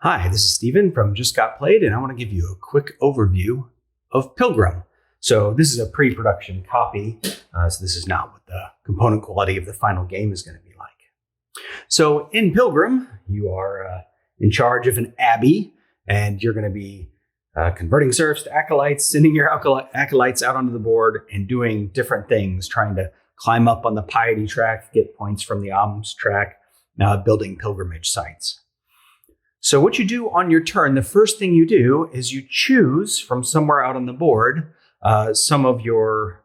Hi, this is Steven from Just Got Played, and I want to give you a quick overview of Pilgrim. So this is a pre-production copy, so this is not what the component quality of the final game is going to be like. So in Pilgrim, you are in charge of an abbey, and you're going to be converting serfs to acolytes, sending your acolytes out onto the board, and doing different things, trying to climb up on the piety track, get points from the alms track, building pilgrimage sites. So what you do on your turn, the first thing you do is you choose from somewhere out on the board some of your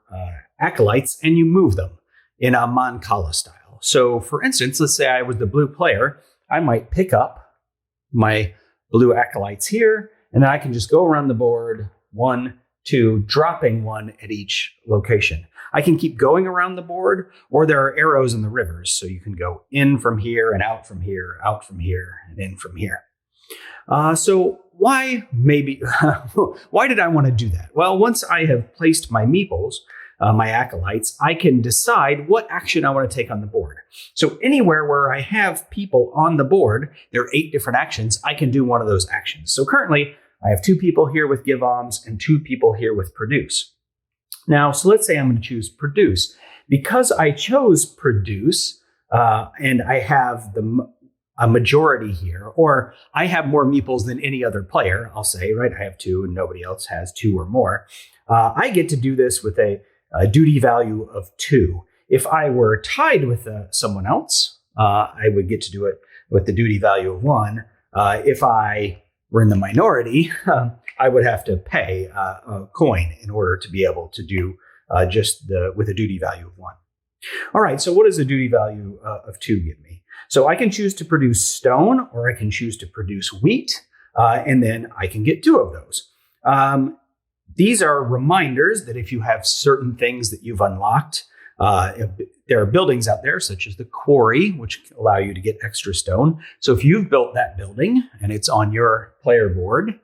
acolytes and you move them in a Mancala style. So for instance, let's say I was the blue player, I might pick up my blue acolytes here, and then I can just go around the board, 1, 2, dropping one at each location. I can keep going around the board, or there are arrows in the rivers, so you can go in from here and out from here, out from here, and in from here. So why did I want to do that? Well, once I have placed my meeples, my acolytes, I can decide what action I want to take on the board. So anywhere where I have people on the board, there are 8 different actions, I can do one of those actions. So currently, I have 2 people here with Give Alms and 2 people here with Produce. Now, so let's say I'm going to choose Produce. Because I chose Produce, and I have a majority here, or I have more meeples than any other player, I'll say, right? I have 2 and nobody else has 2 or more. I get to do this with a duty value of 2. If I were tied with someone else, I would get to do it with the duty value of 1. If I were in the minority, I would have to pay a coin in order to be able to do with a duty value of 1. All right, so what does a duty value of 2 give me? So I can choose to produce stone, or I can choose to produce wheat, and then I can get 2 of those. These are reminders that if you have certain things that you've unlocked, there are buildings out there, such as the quarry, which allow you to get extra stone. So if you've built that building and it's on your player board,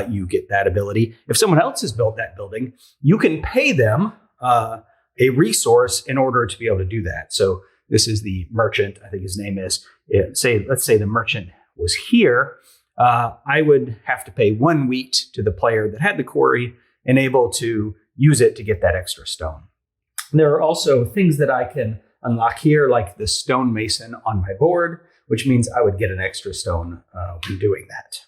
you get that ability. If someone else has built that building, you can pay them a resource in order to be able to do that. So this is the merchant, I think his name is, let's say the merchant was here. I would have to pay 1 wheat to the player that had the quarry and able to use it to get that extra stone. There are also things that I can unlock here, like the stonemason on my board, which means I would get an extra stone when doing that.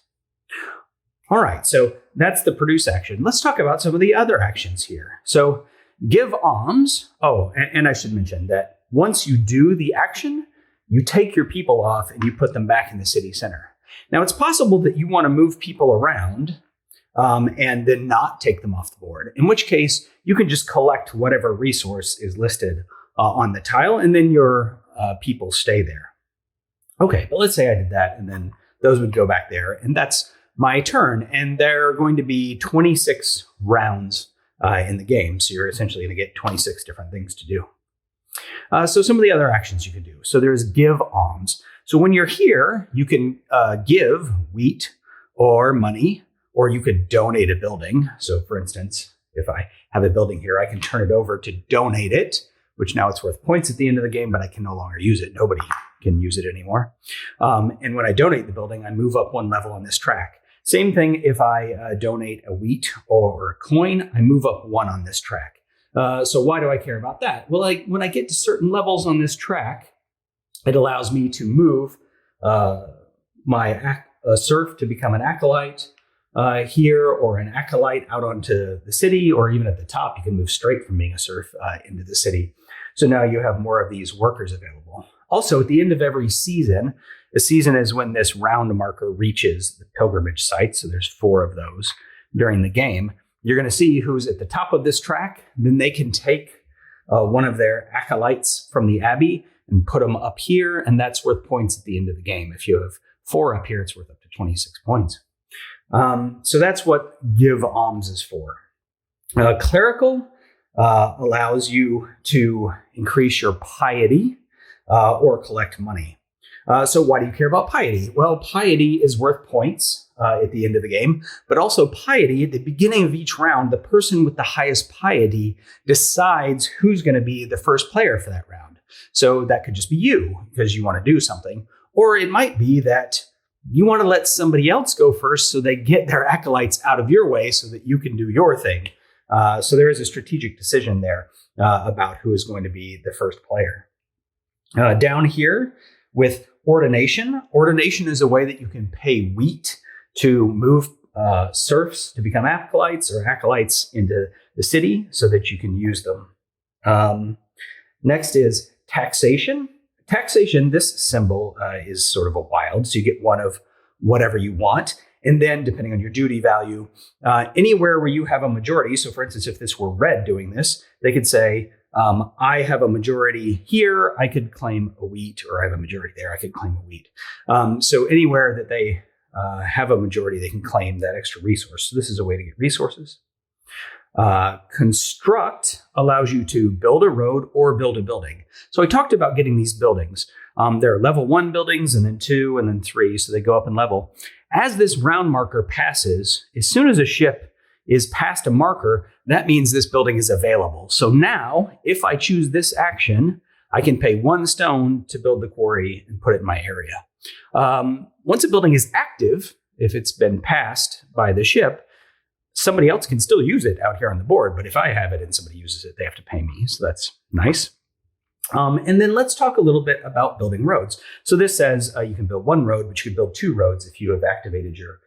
All right, so that's the produce action. Let's talk about some of the other actions here. So give alms. Oh, and I should mention that once you do the action, you take your people off and you put them back in the city center. Now, it's possible that you want to move people around and then not take them off the board, in which case you can just collect whatever resource is listed on the tile, and then your people stay there. Okay, but let's say I did that, and then those would go back there, and that's my turn. And there are going to be 26 rounds in the game, so you're essentially going to get 26 different things to do. So some of the other actions you can do. So there's give alms. So when you're here, you can give wheat or money, or you could donate a building. So for instance, if I have a building here, I can turn it over to donate it, which now it's worth points at the end of the game, but I can no longer use it. Nobody can use it anymore. And when I donate the building, I move up 1 level on this track. Same thing if I donate a wheat or a coin, I move up 1 on this track. So why do I care about that? Well, when I get to certain levels on this track, it allows me to move my serf to become an acolyte here, or an acolyte out onto the city, or even at the top, you can move straight from being a serf into the city. So now you have more of these workers available. Also, at the end of every season, a season is when this round marker reaches the pilgrimage site. So there's 4 of those during the game. You're going to see who's at the top of this track. Then they can take one of their acolytes from the abbey and put them up here, and that's worth points at the end of the game. If you have 4 up here, it's worth up to 26 points. So that's what give alms is for. Clerical allows you to increase your piety or collect money. So why do you care about piety? Well, piety is worth points at the end of the game, but also piety at the beginning of each round, the person with the highest piety decides who's going to be the first player for that round. So that could just be you because you want to do something, or it might be that you want to let somebody else go first so they get their acolytes out of your way so that you can do your thing. So there is a strategic decision there about who is going to be the first player. Down here with Ordination. Ordination is a way that you can pay wheat to move serfs to become acolytes or acolytes into the city so that you can use them. Next is Taxation. Taxation, this symbol is sort of a wild, so you get one of whatever you want. And then, depending on your duty value, anywhere where you have a majority, so for instance, if this were red doing this, they could say, I have a majority here, I could claim a wheat, or I have a majority there, I could claim a wheat. So anywhere that they have a majority, they can claim that extra resource. So this is a way to get resources. Construct allows you to build a road or build a building. So I talked about getting these buildings. There are level 1 buildings and then 2 and then 3, so they go up in level. As this round marker passes, as soon as a ship is past a marker, that means this building is available. So now, if I choose this action, I can pay 1 stone to build the quarry and put it in my area. Once a building is active, if it's been passed by the ship, somebody else can still use it out here on the board, but if I have it and somebody uses it, they have to pay me. So that's nice. And then let's talk a little bit about building roads. So this says you can build 1 road, but you can build 2 roads if you have activated your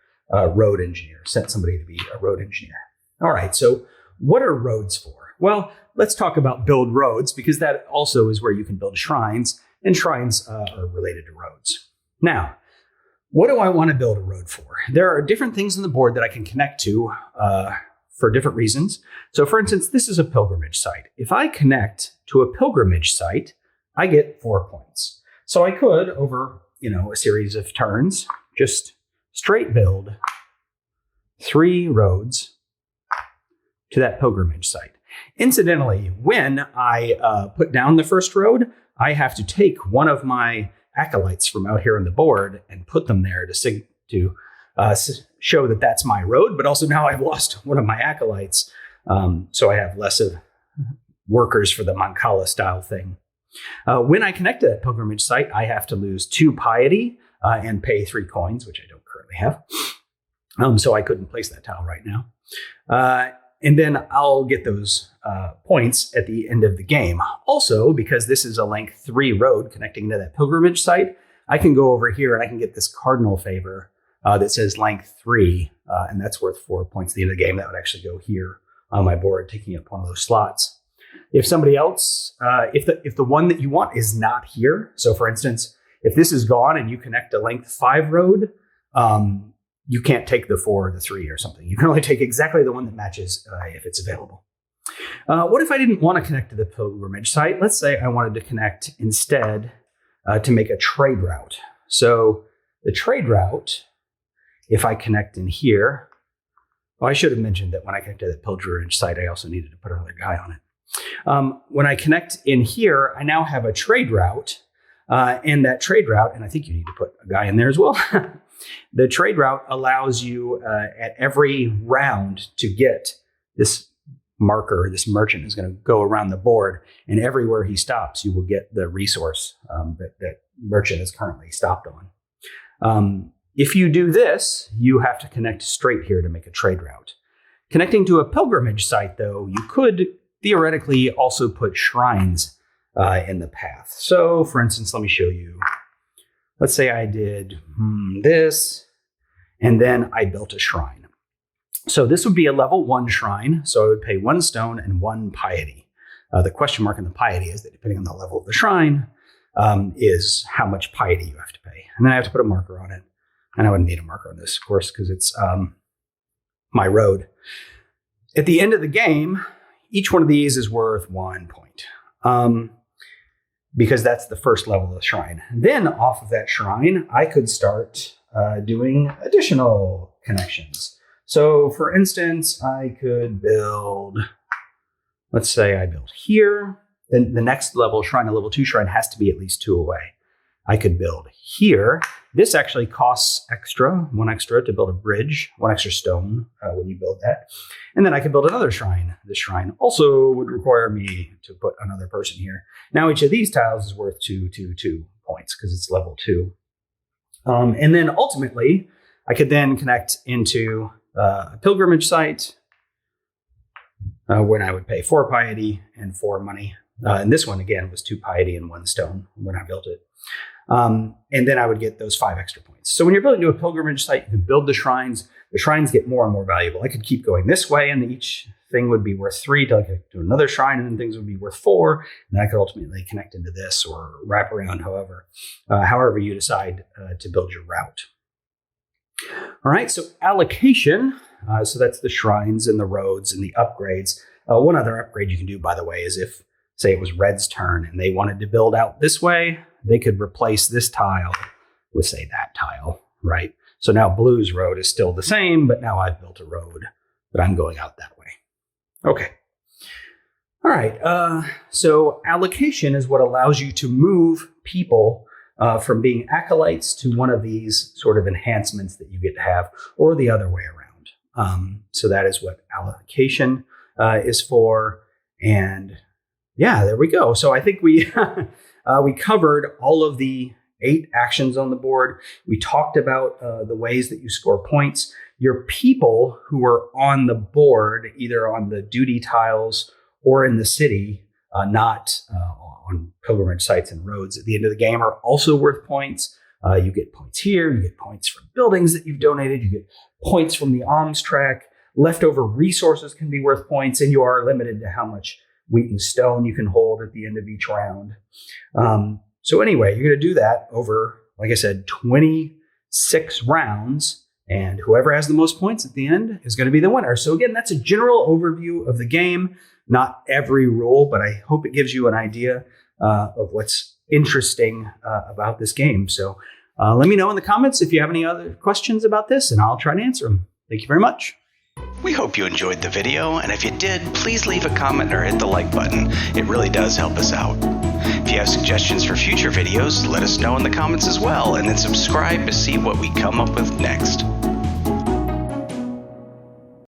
road engineer, sent somebody to be a road engineer. All right, so what are roads for? Well, let's talk about build roads, because that also is where you can build shrines, and shrines are related to roads. Now, what do I want to build a road for? There are different things on the board that I can connect to for different reasons. So for instance, this is a pilgrimage site. If I connect to a pilgrimage site, I get 4 points. So I could, over a series of turns, just straight build 3 roads to that pilgrimage site. Incidentally, when I put down the first road, I have to take one of my acolytes from out here on the board and put them there to show that that's my road, but also now I've lost one of my acolytes, so I have less of workers for the Mancala style thing. When I connect to that pilgrimage site, I have to lose 2 piety and pay 3 coins, which I don't currently have. So I couldn't place that tile right now. And then I'll get those points at the end of the game. Also, because this is a length 3 road connecting to that pilgrimage site, I can go over here and I can get this cardinal favor that says length 3, and that's worth 4 points at the end of the game. That would actually go here on my board, taking up one of those slots. If somebody else, if the one that you want is not here, so for instance, if this is gone and you connect a length 5 road, you can't take the 4 or the 3 or something. You can only take exactly the one that matches if it's available. What if I didn't want to connect to the pilgrimage site? Let's say I wanted to connect instead to make a trade route. So the trade route, if I connect in here, I should have mentioned that when I connect to the pilgrimage site, I also needed to put another guy on it. When I connect in here, I now have a trade route, and that trade route, and I think you need to put a guy in there as well. The trade route allows you at every round to get this marker. This merchant is going to go around the board, and everywhere he stops, you will get the resource that merchant is currently stopped on. If you do this, you have to connect straight here to make a trade route. Connecting to a pilgrimage site, though, you could theoretically also put shrines in the path. So, for instance, let me show you. Let's say I did this, and then I built a shrine. So this would be a level 1 shrine, so I would pay 1 stone and 1 piety. The question mark in the piety is that depending on the level of the shrine, is how much piety you have to pay. And then I have to put a marker on it. And I wouldn't need a marker on this, of course, because it's my road. At the end of the game, each one of these is worth 1 point. Because that's the first level of the shrine. Then off of that shrine, I could start doing additional connections. So for instance, I could build, let's say I build here. Then the next level shrine, a level 2 shrine, has to be at least 2 away. I could build here. This actually costs one extra to build a bridge, 1 extra stone when you build that. And then I could build another shrine. This shrine also would require me to put another person here. Now each of these tiles is worth 2 points because it's level 2. And then ultimately, I could then connect into a pilgrimage site when I would pay 4 piety and 4 money. And this one, again, was 2 piety and 1 stone when I built it. And then I would get those 5 extra points. So when you're building to a pilgrimage site, you can build the shrines. The shrines get more and more valuable. I could keep going this way, and each thing would be worth 3 till I could do another shrine, and then things would be worth 4. And I could ultimately connect into this or wrap around however you decide to build your route. All right, so allocation. So that's the shrines and the roads and the upgrades. One other upgrade you can do, by the way, is if, say, it was Red's turn and they wanted to build out this way, they could replace this tile with, say, that tile, right? So now Blue's road is still the same, but now I've built a road, but I'm going out that way. Okay. All right. So allocation is what allows you to move people from being acolytes to one of these sort of enhancements that you get to have, or the other way around. So that is what allocation is for. And yeah, there we go. So I think we we covered all of the 8 actions on the board. We talked about the ways that you score points. Your people who are on the board, either on the duty tiles or in the city, not on pilgrimage sites and roads at the end of the game, are also worth points. You get points here. You get points from buildings that you've donated. You get points from the alms track. Leftover resources can be worth points, and you are limited to how much wheat and stone you can hold at the end of each round. So anyway, you're going to do that over, like I said, 26 rounds, and whoever has the most points at the end is going to be the winner. So again, that's a general overview of the game. Not every rule, but I hope it gives you an idea of what's interesting about this game. So let me know in the comments if you have any other questions about this, and I'll try to answer them. Thank you very much. We hope you enjoyed the video, and if you did, please leave a comment or hit the like button. It really does help us out. If you have suggestions for future videos, let us know in the comments as well, and then subscribe to see what we come up with next.